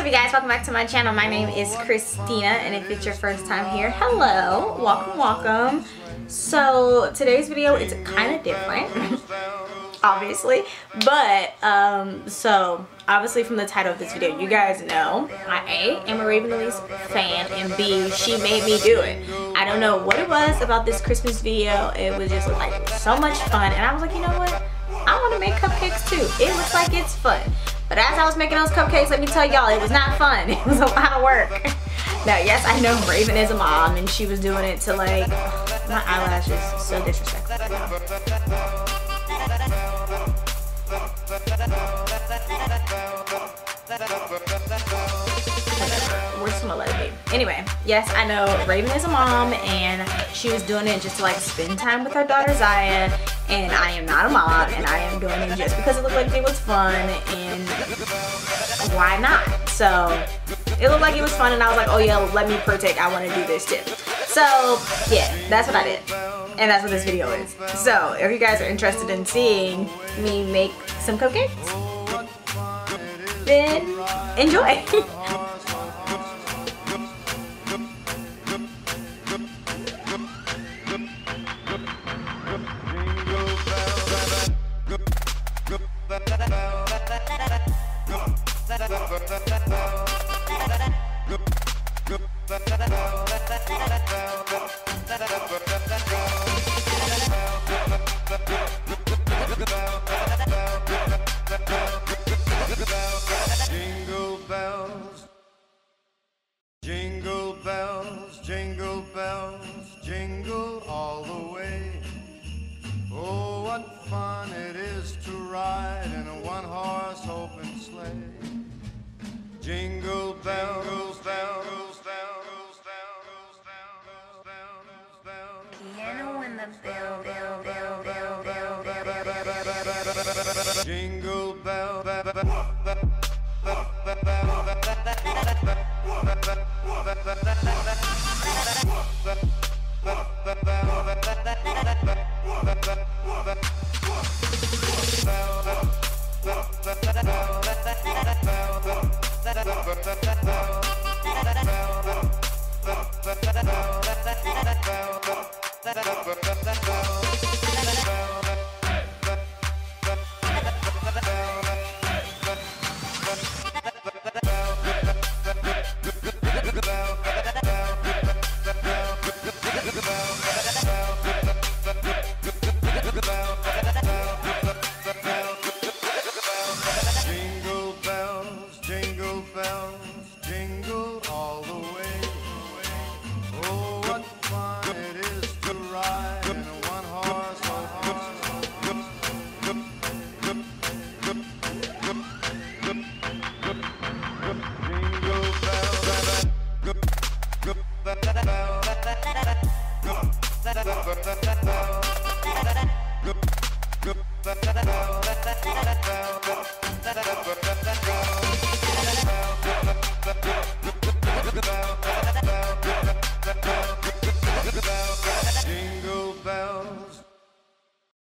you guys? Welcome back to my channel. My name is Khrystina, and if it's your first time here, hello, welcome. So today's video is kind of different, obviously, but so obviously from the title of this video, you guys know I A, am a Raven Elyse fan, and B, she made me do it. I don't know what it was about this Christmas video. It was just like so much fun, and I was like, you know what? I want to make cupcakes too. It looks like it's fun. But as I was making those cupcakes, let me tell y'all, it was not fun. It was a lot of work. Now, yes, I know Raven is a mom, and she was doing it to like, my eyelashes, so disrespectful. We're just gonna let it be. Anyway, yes, I know Raven is a mom, and she was doing it just to like spend time with her daughter Zaya, and I am not a mom, and I am doing it just because it looked like it was fun, and why not? So it looked like it was fun, and I was like, oh yeah, let me partake. I want to do this too. So yeah, that's what I did, and that's what this video is. So if you guys are interested in seeing me make some cupcakes, then enjoy. Jingle bells, jingle bells, jingle all the way. Oh, what fun it is to ride in a one-horse open sleigh. Jingle bells, bells, bells, bells, bells, bells, bells. Piano in the bell, bell, bell, bell, bell, bell, bell. Jingle bell, bell, bell, bell.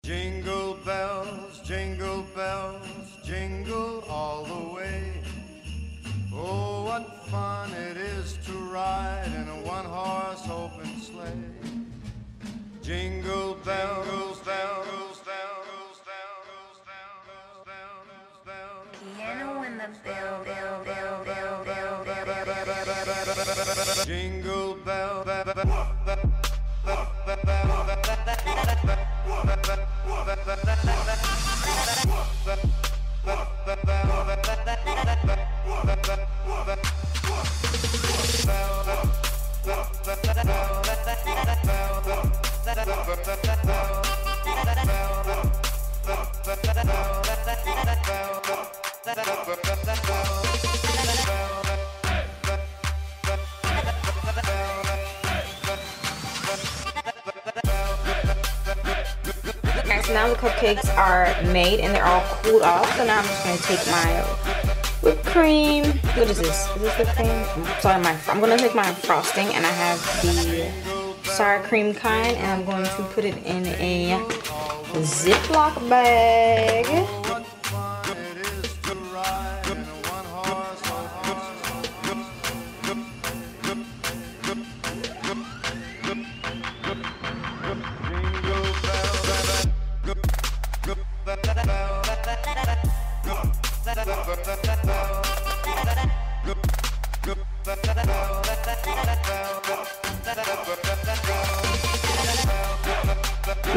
Jingle bells, jingle bells, jingle all the way. Oh, what fun it is to ride in a one-horse open sleigh. Jingle bells, bells, bells, bells, bells, bells, bells. Piano in the bell, bell, bell, bell, bell, bell, bell, bell. Jingle bell, bell, bell, bell. So now the cupcakes are made and they're all cooled off. So now I'm just going to take my whipped cream. What is this? Is this whipped cream? Sorry, I'm going to take my frosting, and I have the sour cream kind, and I'm going to put it in a Ziploc bag.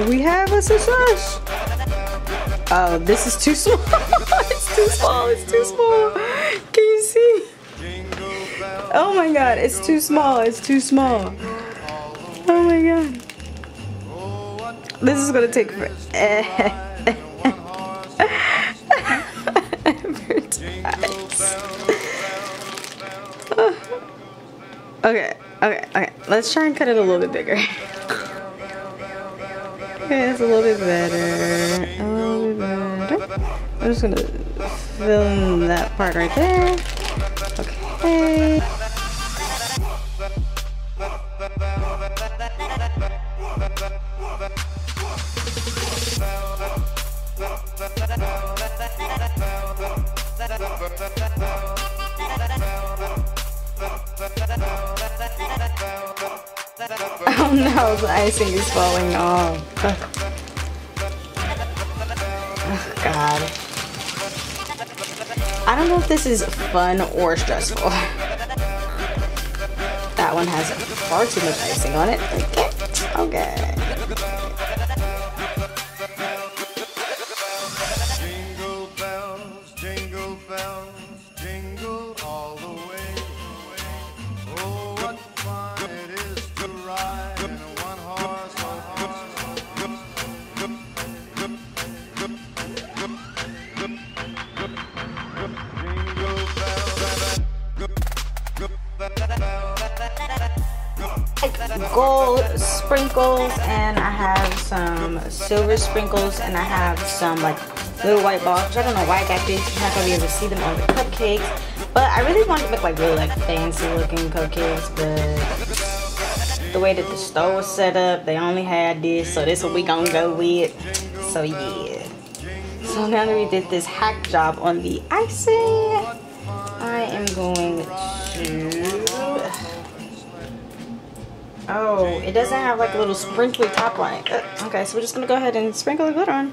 We have a success. Oh, this is too small. It's too small. It's too small. Can you see? Oh my god, it's too small. It's too small. Oh my god. This is gonna take forever. Okay. Let's try and cut it a little bit bigger. Okay, that's a little bit better. A little bit better. I'm just gonna fill in that part right there. Okay. Oh no, the icing is falling off. Oh god. I don't know if this is fun or stressful. That one has far too much icing on it. Okay. Jingle bells, jingle bells, jingle all the way. Oh, what fun it is to ride in a one-horse gold sprinkles, and I have some silver sprinkles, and I have some like little white balls, which I don't know why I got these. You're not gonna be able to see them on the cupcakes, but I really wanted to make like really like fancy looking cupcakes, but the way that the store was set up, they only had this, so this is what we gonna go with. So yeah. So now that we did this hack job on the icing, I am going to... Oh, it doesn't have like a little sprinkly top on it. Okay, so we're just gonna go ahead and sprinkle the glitter on.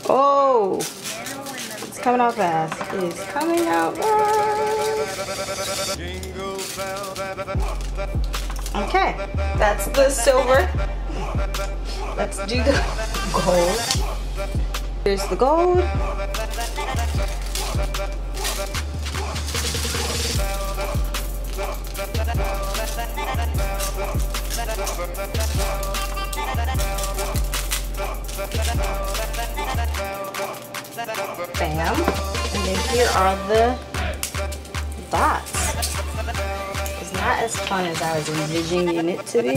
Oh, it's coming out fast. It is coming out fast. Okay, that's the silver. Let's do the gold. Here's the gold. Bam. And then here are the dots. It's not as fun as I was envisioning it to be.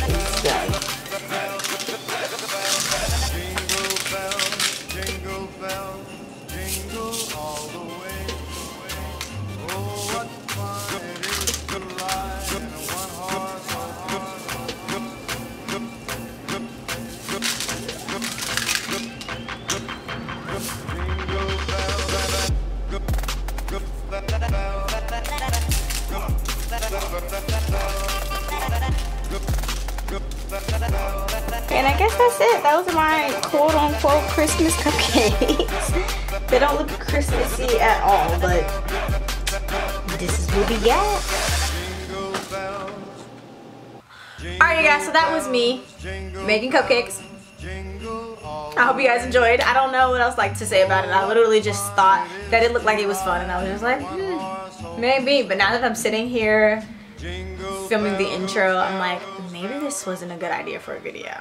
It's done. And I guess that's it. Those are my quote-unquote Christmas cupcakes. They don't look Christmassy at all, but this is what we got. Alright, you guys, so that was me making cupcakes. I hope you guys enjoyed. I don't know what else like to say about it. I literally just thought that it looked like it was fun, and I was just like, maybe. But now that I'm sitting here filming the intro, I'm like, maybe this wasn't a good idea for a video.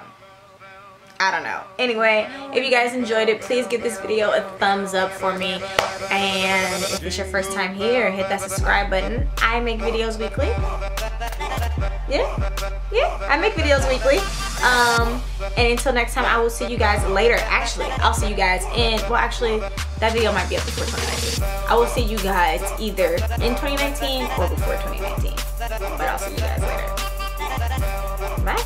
I don't know. Anyway, if you guys enjoyed it, please give this video a thumbs up for me. And if it's your first time here, hit that subscribe button. I make videos weekly. Yeah, I make videos weekly. And until next time, I will see you guys later. Actually, I'll see you guys in, well, actually, that video might be up before 2019. I will see you guys either in 2019 or before 2019. But I'll see you guys later. Bye.